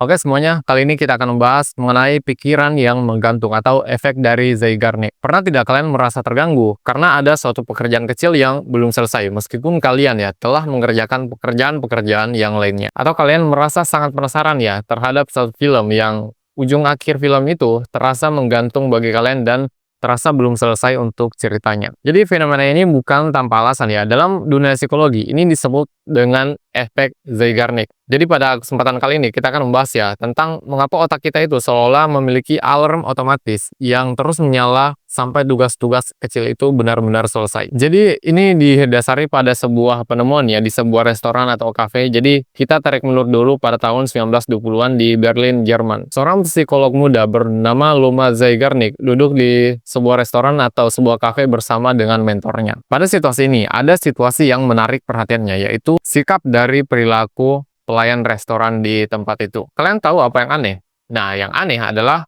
Oke semuanya, kali ini kita akan membahas mengenai pikiran yang menggantung atau efek dari Zeigarnik. Pernah tidak kalian merasa terganggu karena ada suatu pekerjaan kecil yang belum selesai meskipun kalian ya telah mengerjakan pekerjaan-pekerjaan yang lainnya? Atau kalian merasa sangat penasaran ya terhadap satu film yang ujung akhir film itu terasa menggantung bagi kalian dan terasa belum selesai untuk ceritanya. Jadi fenomena ini bukan tanpa alasan ya. Dalam dunia psikologi ini disebut dengan efek Zeigarnik. Jadi pada kesempatan kali ini kita akan membahas ya tentang mengapa otak kita itu seolah memiliki alarm otomatis yang terus menyala sampai tugas-tugas kecil itu benar-benar selesai. Jadi ini didasari pada sebuah penemuan ya di sebuah restoran atau kafe. Jadi kita tarik mundur dulu pada tahun 1920-an di Berlin, Jerman. Seorang psikolog muda bernama Luma Zeigarnik duduk di sebuah restoran atau sebuah kafe bersama dengan mentornya. Pada situasi ini ada situasi yang menarik perhatiannya yaitu sikap dari perilaku pelayan restoran di tempat itu. Kalian tahu apa yang aneh? Nah, yang aneh adalah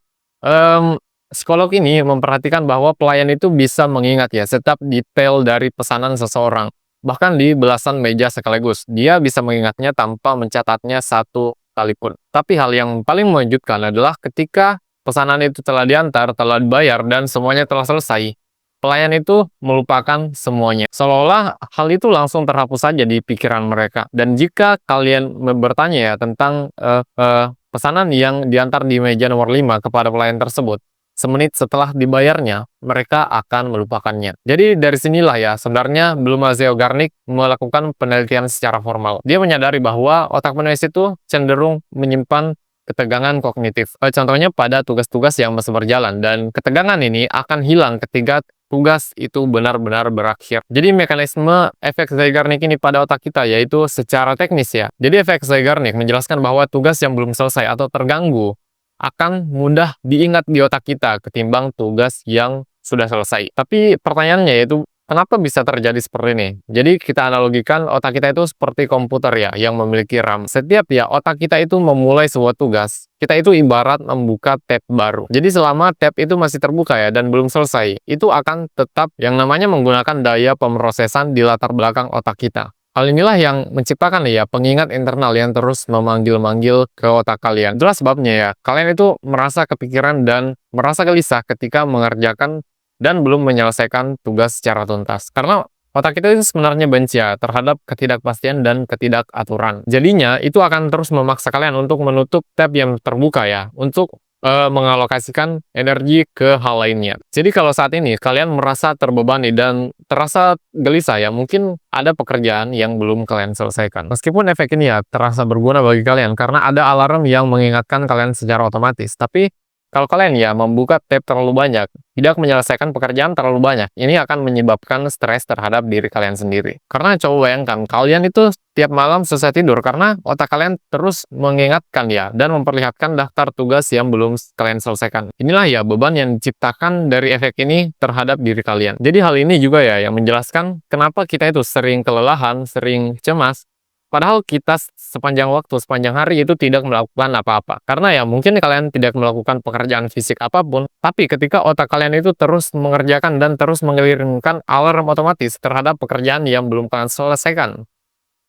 psikolog ini memperhatikan bahwa pelayan itu bisa mengingat ya setiap detail dari pesanan seseorang. Bahkan di belasan meja sekaligus. Dia bisa mengingatnya tanpa mencatatnya satu kali pun. Tapi hal yang paling mengejutkan adalah ketika pesanan itu telah diantar, telah dibayar, dan semuanya telah selesai, pelayan itu melupakan semuanya. Seolah-olah hal itu langsung terhapus saja di pikiran mereka. Dan jika kalian bertanya ya tentang pesanan yang diantar di meja nomor 5 kepada pelayan tersebut, semenit setelah dibayarnya, mereka akan melupakannya. Jadi dari sinilah ya, sebenarnya Bluma Zeigarnik melakukan penelitian secara formal. Dia menyadari bahwa otak penulis itu cenderung menyimpan ketegangan kognitif. Contohnya pada tugas-tugas yang masih berjalan, dan ketegangan ini akan hilang ketika tugas itu benar-benar berakhir. Jadi mekanisme efek Zeigarnik ini pada otak kita yaitu secara teknis ya. Jadi efek Zeigarnik menjelaskan bahwa tugas yang belum selesai atau terganggu akan mudah diingat di otak kita ketimbang tugas yang sudah selesai. Tapi pertanyaannya yaitu kenapa bisa terjadi seperti ini? Jadi kita analogikan otak kita itu seperti komputer ya yang memiliki RAM. Setiap ya otak kita itu memulai sebuah tugas, kita itu ibarat membuka tab baru. Jadi selama tab itu masih terbuka ya dan belum selesai, itu akan tetap yang namanya menggunakan daya pemrosesan di latar belakang otak kita. Hal inilah yang menciptakan ya pengingat internal yang terus memanggil-manggil ke otak kalian. Itulah sebabnya ya, kalian itu merasa kepikiran dan merasa gelisah ketika mengerjakan dan belum menyelesaikan tugas secara tuntas. Karena otak kita itu sebenarnya benci ya terhadap ketidakpastian dan ketidakaturan. Jadinya itu akan terus memaksa kalian untuk menutup tab yang terbuka ya, untuk mengalokasikan energi ke hal lainnya. Jadi kalau saat ini kalian merasa terbebani dan terasa gelisah ya, mungkin ada pekerjaan yang belum kalian selesaikan. Meskipun efek ini ya terasa berguna bagi kalian karena ada alarm yang mengingatkan kalian secara otomatis. Tapi kalau kalian ya membuka tab terlalu banyak, tidak menyelesaikan pekerjaan terlalu banyak, ini akan menyebabkan stres terhadap diri kalian sendiri. Karena coba bayangkan, kalian itu tiap malam selesai tidur karena otak kalian terus mengingatkan ya, dan memperlihatkan daftar tugas yang belum kalian selesaikan. Inilah ya beban yang diciptakan dari efek ini terhadap diri kalian. Jadi hal ini juga ya yang menjelaskan kenapa kita itu sering kelelahan, sering cemas, padahal kita sepanjang waktu, sepanjang hari itu tidak melakukan apa-apa. Karena ya mungkin kalian tidak melakukan pekerjaan fisik apapun, tapi ketika otak kalian itu terus mengerjakan dan terus mengirimkan alarm otomatis terhadap pekerjaan yang belum kalian selesaikan,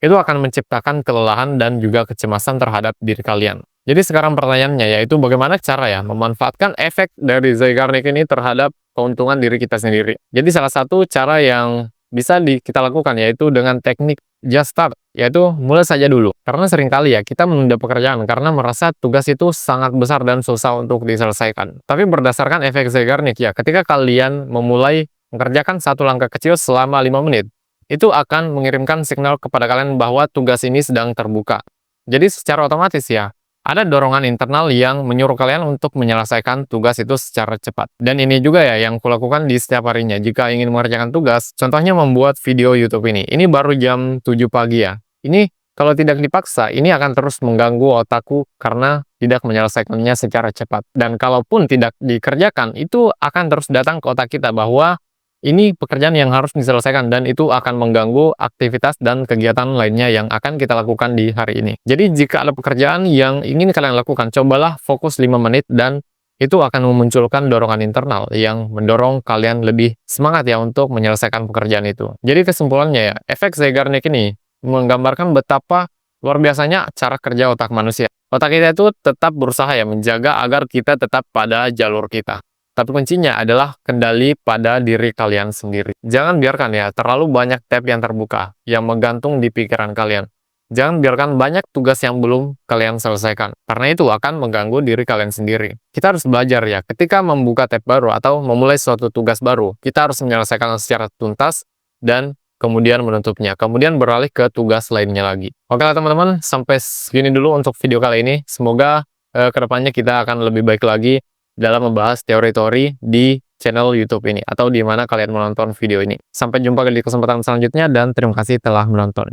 itu akan menciptakan kelelahan dan juga kecemasan terhadap diri kalian. Jadi sekarang pertanyaannya yaitu bagaimana cara ya memanfaatkan efek dari Zeigarnik ini terhadap keuntungan diri kita sendiri. Jadi salah satu cara yang bisa kita lakukan yaitu dengan teknik just start, yaitu mulai saja dulu. Karena seringkali ya kita menunda pekerjaan karena merasa tugas itu sangat besar dan susah untuk diselesaikan. Tapi berdasarkan efek Zeigarnik ya, ketika kalian memulai mengerjakan satu langkah kecil selama 5 menit, itu akan mengirimkan signal kepada kalian bahwa tugas ini sedang terbuka. Jadi secara otomatis ya, ada dorongan internal yang menyuruh kalian untuk menyelesaikan tugas itu secara cepat. Dan ini juga ya yang kulakukan di setiap harinya. Jika ingin mengerjakan tugas, contohnya membuat video YouTube ini. Ini baru jam 7 pagi ya. Ini kalau tidak dipaksa, ini akan terus mengganggu otakku karena tidak menyelesaikannya secara cepat. Dan kalaupun tidak dikerjakan, itu akan terus datang ke otak kita bahwa ini pekerjaan yang harus diselesaikan dan itu akan mengganggu aktivitas dan kegiatan lainnya yang akan kita lakukan di hari ini. Jadi jika ada pekerjaan yang ingin kalian lakukan, cobalah fokus 5 menit dan itu akan memunculkan dorongan internal yang mendorong kalian lebih semangat ya untuk menyelesaikan pekerjaan itu. Jadi kesimpulannya ya, efek Zeigarnik ini menggambarkan betapa Luar biasanya cara kerja otak manusia. Otak kita itu tetap berusaha ya menjaga agar kita tetap pada jalur kita. Tapi kuncinya adalah kendali pada diri kalian sendiri. Jangan biarkan ya terlalu banyak tab yang terbuka, yang menggantung di pikiran kalian. Jangan biarkan banyak tugas yang belum kalian selesaikan, karena itu akan mengganggu diri kalian sendiri. Kita harus belajar ya, ketika membuka tab baru atau memulai suatu tugas baru, kita harus menyelesaikan secara tuntas dan kemudian menutupnya, kemudian beralih ke tugas lainnya lagi. Oke lah teman-teman, sampai segini dulu untuk video kali ini. Semoga kedepannya kita akan lebih baik lagi dalam membahas teori-teori di channel YouTube ini, atau di mana kalian menonton video ini. Sampai jumpa di kesempatan selanjutnya, dan terima kasih telah menonton.